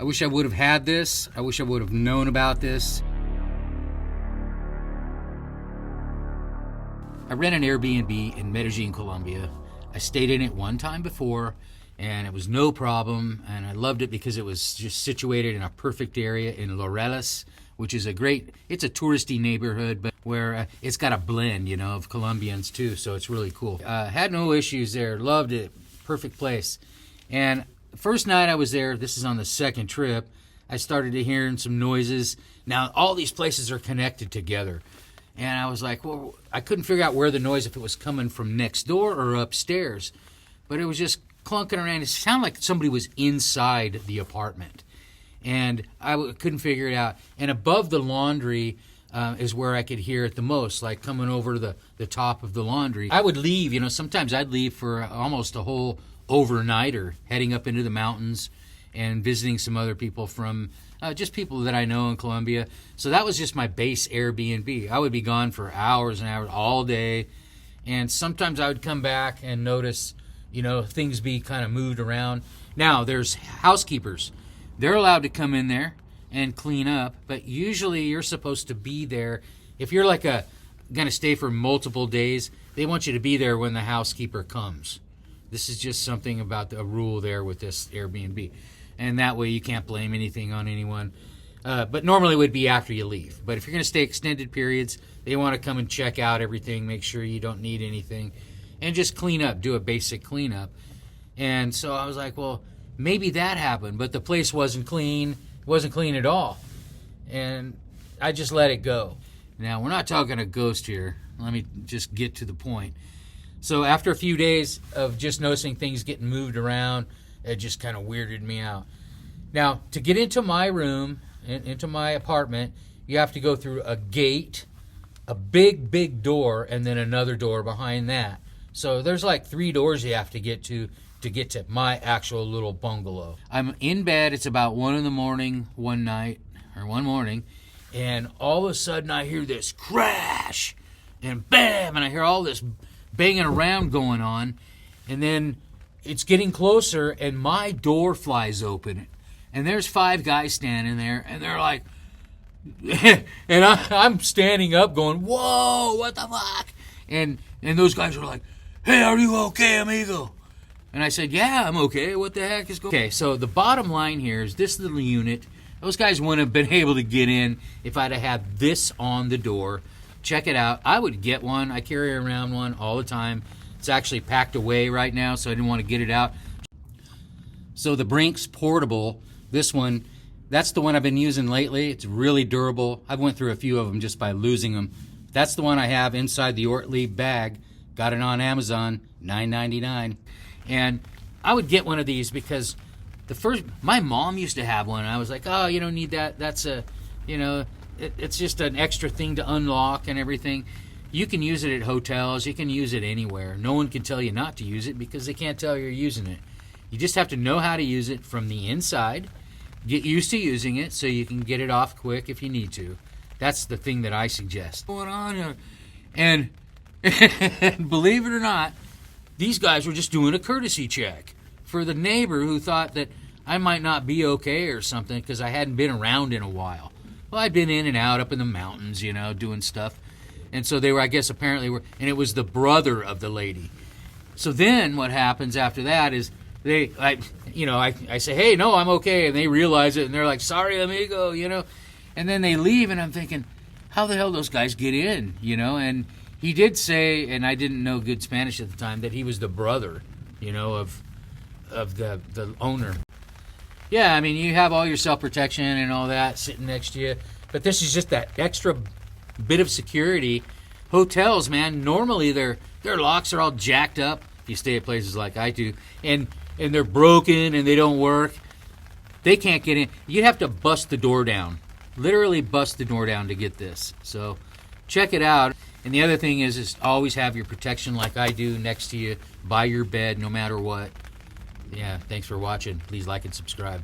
I wish I would have had this. I wish I would have known about this. I rent an Airbnb in Medellin, Colombia. I stayed in it one time before, and it was no problem, and I loved it because it was just situated in a perfect area in Laureles, which is it's a touristy neighborhood, but where it's got a blend, of Colombians too, so it's really cool. Had no issues there, loved it, perfect place. And the first night I was there, this is on the second trip, I started to hearing some noises. Now, all these places are connected together. And I was like, well, I couldn't figure out where the noise, if it was coming from next door or upstairs. But it was just clunking around. It sounded like somebody was inside the apartment. And I couldn't figure it out. And above the laundry is where I could hear it the most, like coming over the top of the laundry. I would leave, sometimes I'd leave for almost a whole overnighter, heading up into the mountains and visiting some other people from just people that I know in Colombia. So that was just my base Airbnb. I would be gone for hours and hours all day. And sometimes I would come back and notice, things be kind of moved around. Now, there's housekeepers. They're allowed to come in there and clean up, but usually you're supposed to be there. If you're going to stay for multiple days, they want you to be there when the housekeeper comes. This is just something about a rule there with this Airbnb. And that way you can't blame anything on anyone. But normally it would be after you leave. But if you're going to stay extended periods, they want to come and check out everything, make sure you don't need anything, and just clean up, do a basic cleanup. And so I was like, well, maybe that happened, but the place wasn't clean. It wasn't clean at all. And I just let it go. Now, we're not talking a ghost here. Let me just get to the point. So after a few days of just noticing things getting moved around, it just kind of weirded me out. Now, to get into my room, into my apartment, you have to go through a gate, a big door, and then another door behind that. So there's like 3 doors you have to get to my actual little bungalow. I'm in bed. It's about 1 a.m. one morning, and all of a sudden I hear this crash, and bam, and I hear all this banging around going on, and then it's getting closer, and my door flies open, and there's 5 guys standing there, and they're like, and I'm standing up going, whoa, what the fuck? And those guys are like, hey, are you okay, amigo? And I said, yeah, I'm okay. What the heck is going on? Okay, so the bottom line here is this little unit, those guys wouldn't have been able to get in if I'd have had this on the door. Check it out. I would get one. I carry around one all the time. It's actually packed away right now, so I didn't want to get it out. So the Brinks Portable, this one, that's the one I've been using lately. It's really durable. I've went through a few of them just by losing them. That's the one I have inside the Ortlieb bag. Got it on Amazon, $9.99. And I would get one of these because my mom used to have one. And I was like, oh, you don't need that. That's it's just an extra thing to unlock and everything. You can use it at hotels. You can use it anywhere. No one can tell you not to use it because they can't tell you're using it. You just have to know how to use it from the inside. Get used to using it so you can get it off quick if you need to. That's the thing that I suggest. What's going on here? And believe it or not, these guys were just doing a courtesy check for the neighbor who thought that I might not be okay or something because I hadn't been around in a while. Well, I'd been in and out up in the mountains, doing stuff. And so they were, I guess, apparently were, and it was the brother of the lady. So then what happens after that is I say, hey, no, I'm okay. And they realize it, and they're like, sorry, amigo, And then they leave, and I'm thinking, how the hell those guys get in, And he did say, and I didn't know good Spanish at the time, that he was the brother, of the owner. Yeah, I mean, you have all your self-protection and all that sitting next to you, but this is just that extra bit of security. Hotels, man, normally their locks are all jacked up if you stay at places like I do, and they're broken and they don't work. They can't get in. You'd have to bust the door down, literally bust the door down to get this. So check it out. And the other thing is always have your protection like I do next to you by your bed no matter what. Yeah, thanks for watching. Please like and subscribe.